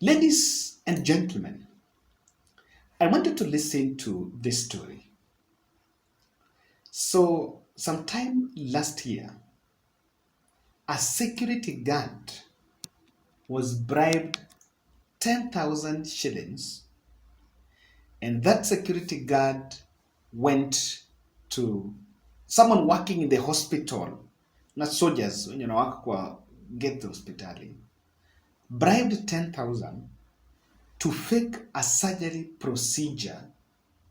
Ladies and gentlemen, I wanted to listen to this story. So, sometime last year, a security guard was bribed 10,000 shillings, and that security guard went to someone working in the hospital, not soldiers, work kwa get the hospitali, bribed 10,000 to fake a surgery procedure.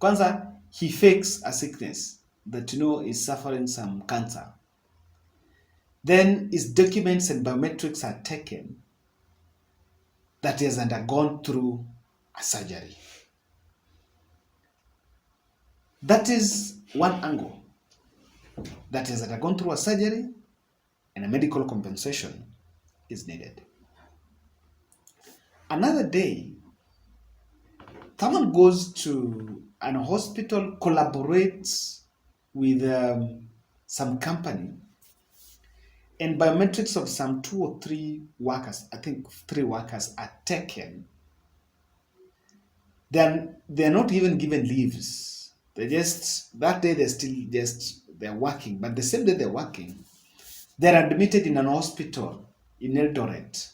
Kwanza, he fakes a sickness that is suffering some cancer. Then his documents and biometrics are taken that he has undergone through a surgery. That is one angle, that he has undergone through a surgery and a medical compensation is needed. Another day, someone goes to an hospital, collaborates with some company, and biometrics of some 2 or 3 workers, I think 3 workers, are taken. Then they're not even given leaves. They just, that day they're working, but the same day they're working, they're admitted in an hospital in Eldoret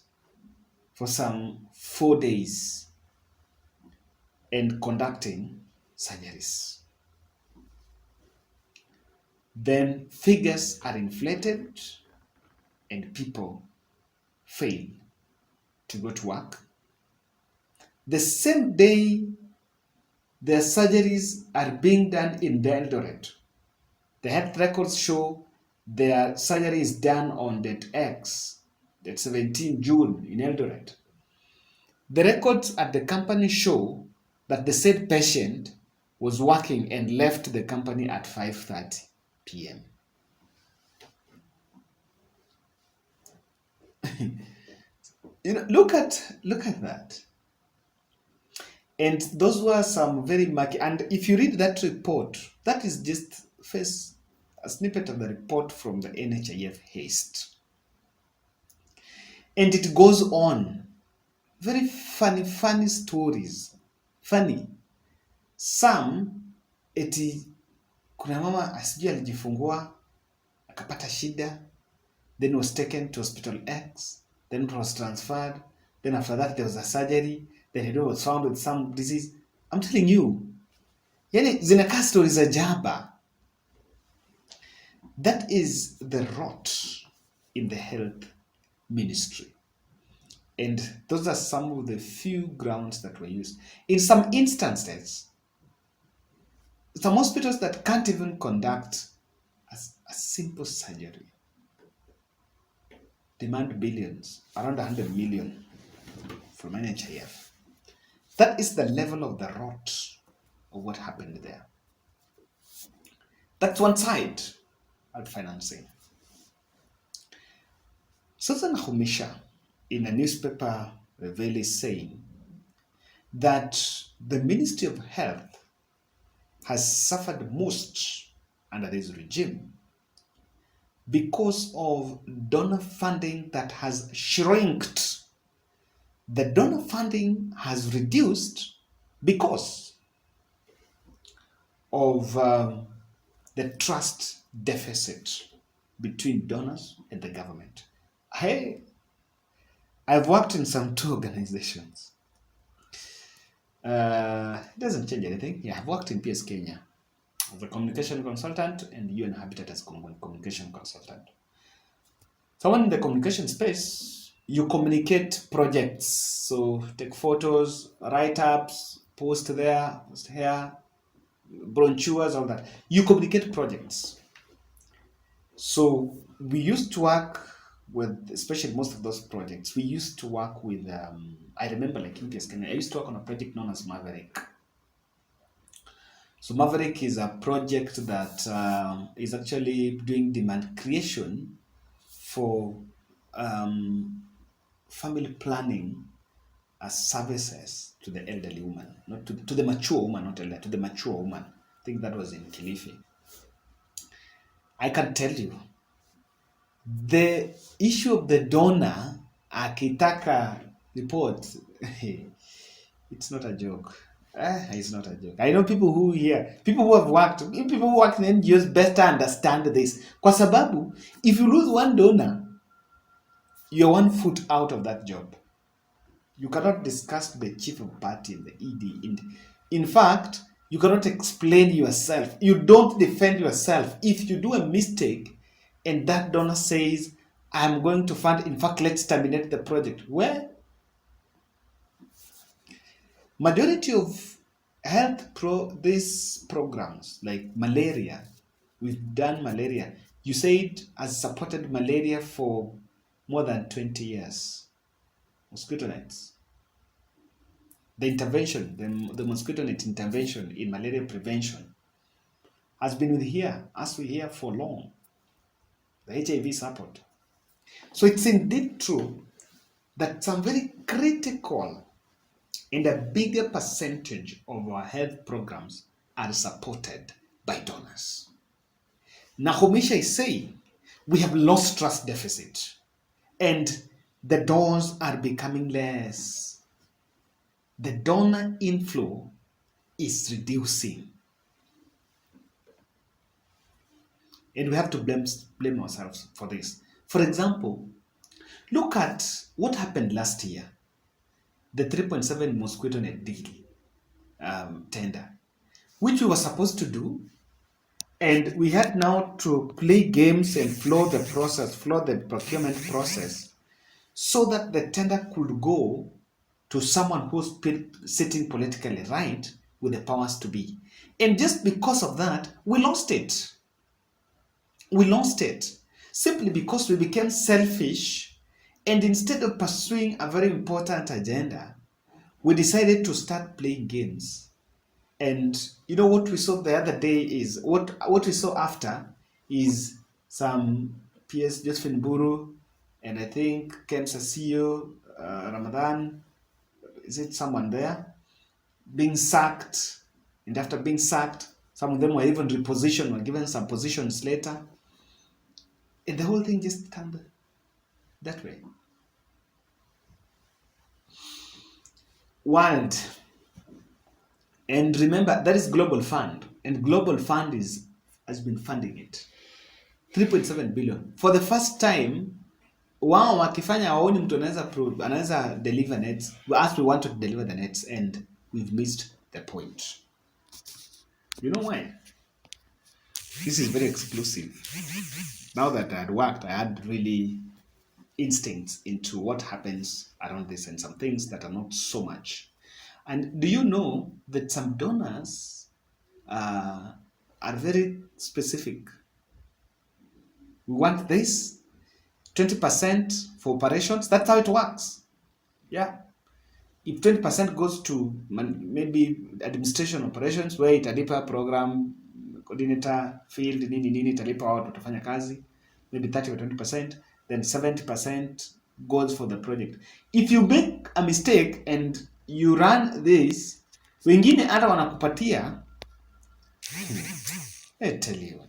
for some 4 days and conducting surgeries. Then figures are inflated and people fail to go to work. The same day their surgeries are being done in the Eldoret, the health records show their surgery is done on date X, that 17 June in Eldoret. The records at the company show that the said patient was working and left the company at 5:30 p.m. Look at that. And those were some very murky. And if you read that report, that is just first a snippet of the report from the NHIF haste. And it goes on. Very funny stories. Funny. Some, eti kuna mama asijui alijifungua, akapata shida, then was taken to hospital X, then it was transferred, then after that there was a surgery, then he was found with some disease. I'm telling you, yani zinakaa stories za jaba. That is the rot in the health ministry. And those are some of the few grounds that were used. In some instances, some hospitals that can't even conduct a simple surgery demand billions, around 100 million from NHIF. That is the level of the rot of what happened there. That's one side of financing. Susan Nakhumicha, in a newspaper review, is saying that the Ministry of Health has suffered most under this regime because of donor funding that has shrinked. The donor funding has reduced because of the trust deficit between donors and the government. I've worked in some 2 organizations. It doesn't change anything. Yeah, I've worked in PS Kenya as a communication consultant and UN Habitat as communication consultant. Someone in the communication space, you communicate projects. So take photos, write-ups, post there, post here, brochures, all that. You communicate projects. So we used to work with, especially most of those projects, we used to work with, I remember like in PS Kenya, I used to work on a project known as Maverick. So Maverick is a project that is actually doing demand creation for family planning as services to the elderly woman, not to the mature woman, not elderly, to the mature woman. I think that was in Kilifi. I can tell you, the issue of the donor akitaka report It's not a joke. It's not a joke. I know people who have worked, people who work in NGOs better understand this. Kwa sababu, if you lose one donor, you're 1 foot out of that job. You cannot discuss the chief of party in the ED. In fact, you cannot explain yourself. You don't defend yourself. If you do a mistake and that donor says, I'm going to fund, in fact, let's terminate the project. Where majority of these programs like malaria, we've done malaria. You said has supported malaria for more than 20 years. Mosquito nets. The intervention, the mosquito net intervention in malaria prevention has been as we hear for long. The HIV support. So it's indeed true that some very critical and a bigger percentage of our health programs are supported by donors. Nakhumicha is saying we have lost trust deficit and the donors are becoming less. The donor inflow is reducing. And we have to blame ourselves for this. For example, look at what happened last year. The 3.7 mosquito net deal tender, which we were supposed to do. And we had now to play games and flow the procurement process so that the tender could go to someone who's sitting politically right with the powers to be. And just because of that, we lost it. We lost it simply because we became selfish, and instead of pursuing a very important agenda, we decided to start playing games. And you know what we saw the other day is what we saw after is some PS Josephine Buru and I think Ken Sasio, Ramadan, is it someone there, being sacked. And after being sacked, some of them were even repositioned, were given some positions later. And the whole thing just turned that way. World. And remember, that is Global Fund. And Global Fund has been funding it. 3.7 billion. For the first time, wao wakifanya waoni mtu anaweza deliver nets. As we want to deliver the nets and we've missed the point. You know why? This is very exclusive. Now that I had worked, I had really instincts into what happens around this and some things that are not so much. And do you know that some donors are very specific? We want this, 20% for operations. That's how it works. Yeah. If 20% goes to maybe administration operations, where italipa program coordinator, field, nini italipa watu watafanya kazi, maybe 30 or 20%, then 70% goes for the project. If you make a mistake and you run this, wengine hata wanakupatia, I tell you,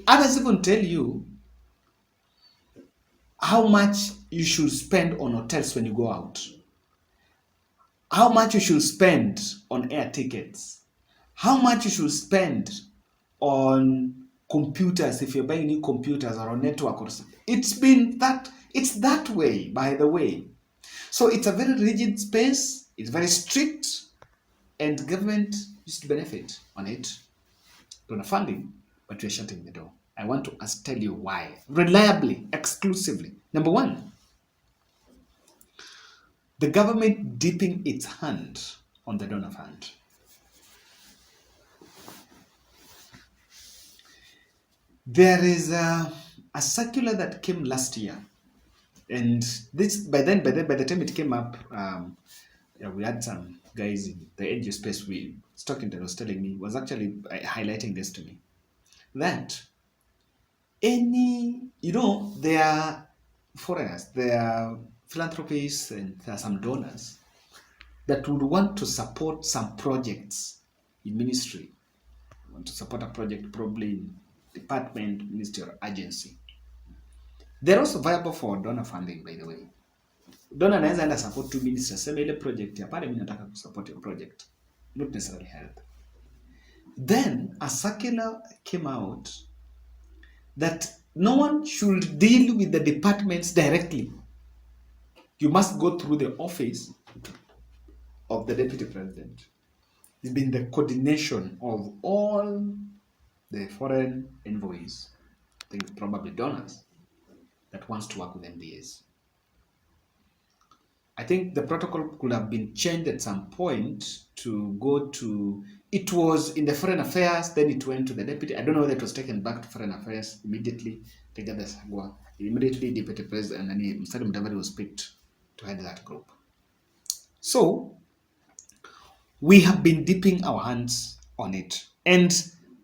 others even tell you how much you should spend on hotels when you go out, how much you should spend on air tickets, how much you should spend on computers if you're buying new computers or on network or something. It's that way, by the way. So it's a very rigid space, it's very strict, and government used to benefit on it. Donor funding, but we're shutting the door. I want to tell you why. Reliably, exclusively. Number one, the government dipping its hand on the donor fund. There is a circular that came last year, and this by the time it came up, we had some guys in the NGO space Stockington was telling me, was actually highlighting this to me, that there are foreigners, there are philanthropists, and there are some donors that would want to support some projects in ministry, want to support a project probably in department, ministry, or agency. They're also viable for donor funding, by the way. Donor anaweza enda support 2 minutes aseme ile project ya pale mimi nataka kusupport your project, not necessarily health. Then a circular came out that no one should deal with the departments directly. You must go through the office of the deputy president. It's been the coordination of all the foreign envoys, I think probably donors, that wants to work with MDAs. I think the protocol could have been changed at some point to go to, it was in the foreign affairs, then it went to the deputy. I don't know whether it was taken back to foreign affairs immediately. Immediately deputy president and then Mr. Mudavadi was picked to head that group. So we have been dipping our hands on it. And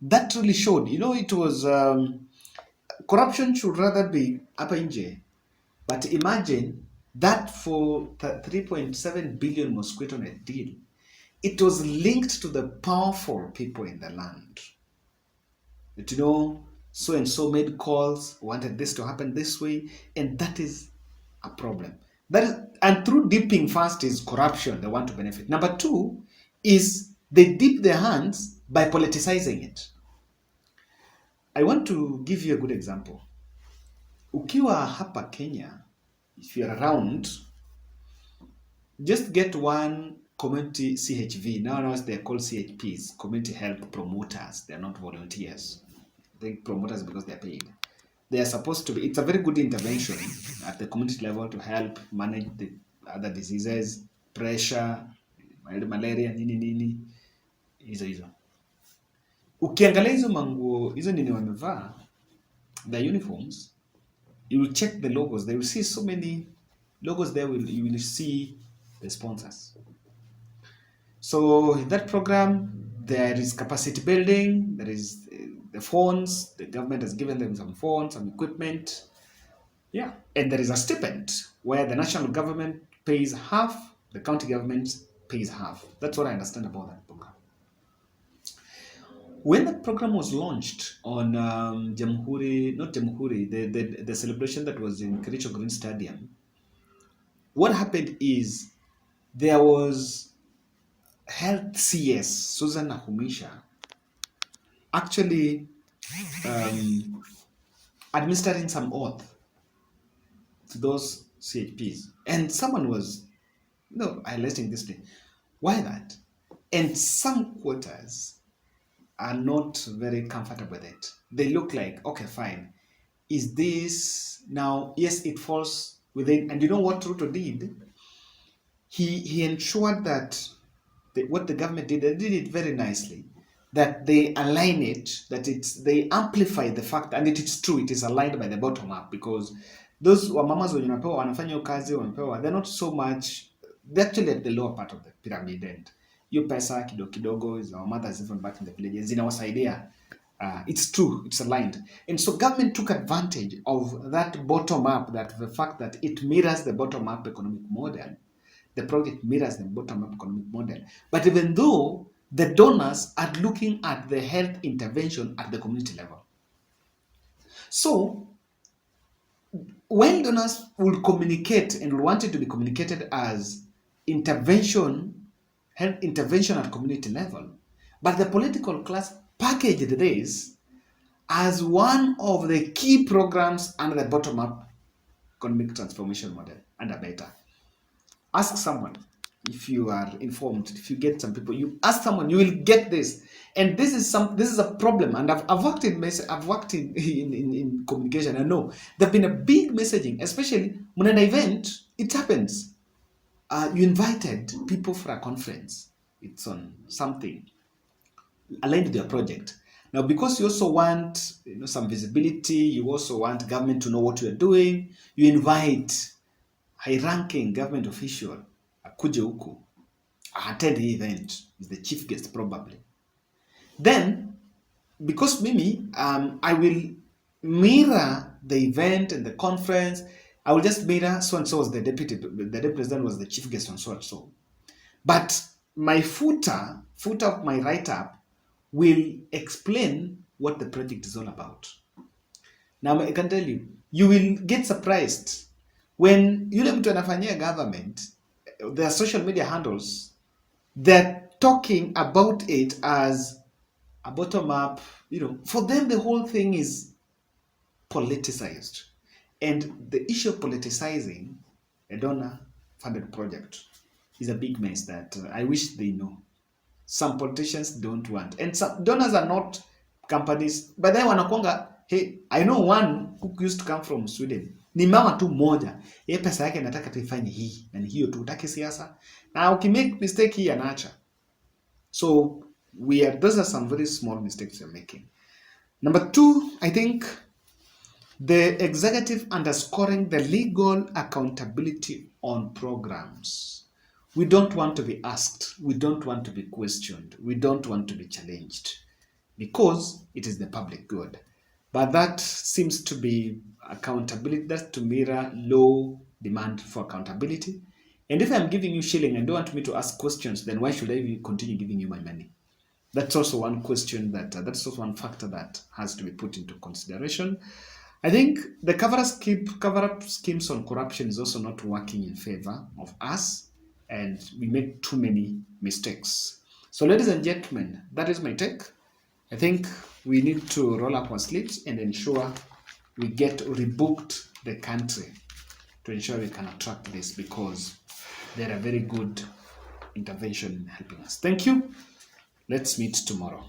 that really showed, it was, corruption should rather be upper inje. But imagine that for 3.7 billion mosquito net deal, it was linked to the powerful people in the land. So and so made calls, wanted this to happen this way, and that is a problem. And through dipping, first is corruption, they want to benefit. Number two is they dip their hands by politicizing it. I want to give you a good example. Ukiwa hapa Kenya, if you're around, just get one community CHV. Now they're called CHPs, community health promoters. They're not volunteers. I think promoters because they're paid. They are supposed to be, it's a very good intervention at the community level to help manage the other diseases, pressure, malaria, nini, hizo. Ukiangalia hizo manguo, hizo nini wamevaa, the uniforms, you will check the logos. They will see so many logos there. You will see the sponsors. So in that program, there is capacity building. There is the phones. The government has given them some phones, some equipment. Yeah, and there is a stipend where the national government pays half, the county government pays half. That's what I understand about that program. When the program was launched on the celebration that was in Kericho Green Stadium, what happened is there was health CS, Susan Nakhumicha, actually administering some oath to those CHPs. And someone was, highlighting this thing. Why that? And some quarters are not very comfortable with it. They look like, okay, fine. Is this now, yes, it falls within, and you know what Ruto did? He ensured that what the government did, they did it very nicely, that they align it, that they amplify the fact, and it is true, it is aligned by the bottom up, because those wamamas wenye wanapewa wanafanya kazi wanapewa, they're not so much, they're actually at the lower part of the pyramid, and hiyo pesa kidogo is our mothers even back in the villages zinawasaidia. It's true, it's aligned. And so government took advantage of that bottom up, that the fact that it mirrors the bottom up economic model. The project mirrors the bottom up economic model. But even though the donors are looking at the health intervention at the community level. So when donors will communicate and want it to be communicated as intervention, health intervention at community level, but the political class packaged this as one of the key programs under the bottom-up economic transformation model under beta. Ask someone if you are informed. If you get some people, you ask someone, you will get this. And this is a problem. And I've worked in communication. I know there've been a big messaging, especially when an event, it happens. You invited people for a conference. It's on something aligned with your project. Now, because you also want some visibility, you also want government to know what you're doing, you invite high-ranking government official, akuje huku, attend the event, is the chief guest probably. Then, because Mimi, I will mirror the event and the conference, I will just mirror so-and-so was the deputy president was the chief guest on so-and-so. But my footer of my write-up will explain what the project is all about. Now, I can tell you, you will get surprised When yule mtu anafanyia government, their social media handles, they're talking about it as a bottom up, for them the whole thing is politicized. And the issue of politicizing a donor funded project is a big mess that I wish they know. Some politicians don't want. And some donors are not companies. But then wanakwanga, hey, I know one who used to come from Sweden. Ni mama tu moja. Ye pesa yake nataka tuifanye hii. Na ni hiyo tu, utaki siasa. Na ukimake mistake hii anaacha. So those are some very small mistakes you're making. Number two, I think the executive underscoring the legal accountability on programs. We don't want to be asked. We don't want to be questioned. We don't want to be challenged because it is the public good. But that seems to be accountability. That's to mirror low demand for accountability. And if I'm giving you shilling and don't want me to ask questions, then why should I continue giving you my money? That's also one question that's also one factor that has to be put into consideration. I think the cover-up schemes on corruption is also not working in favor of us, and we make too many mistakes. So, ladies and gentlemen, that is my take. I think we need to roll up our sleeves and ensure we get rebooked the country to ensure we can attract this, because they're a very good intervention in helping us. Thank you. Let's meet tomorrow.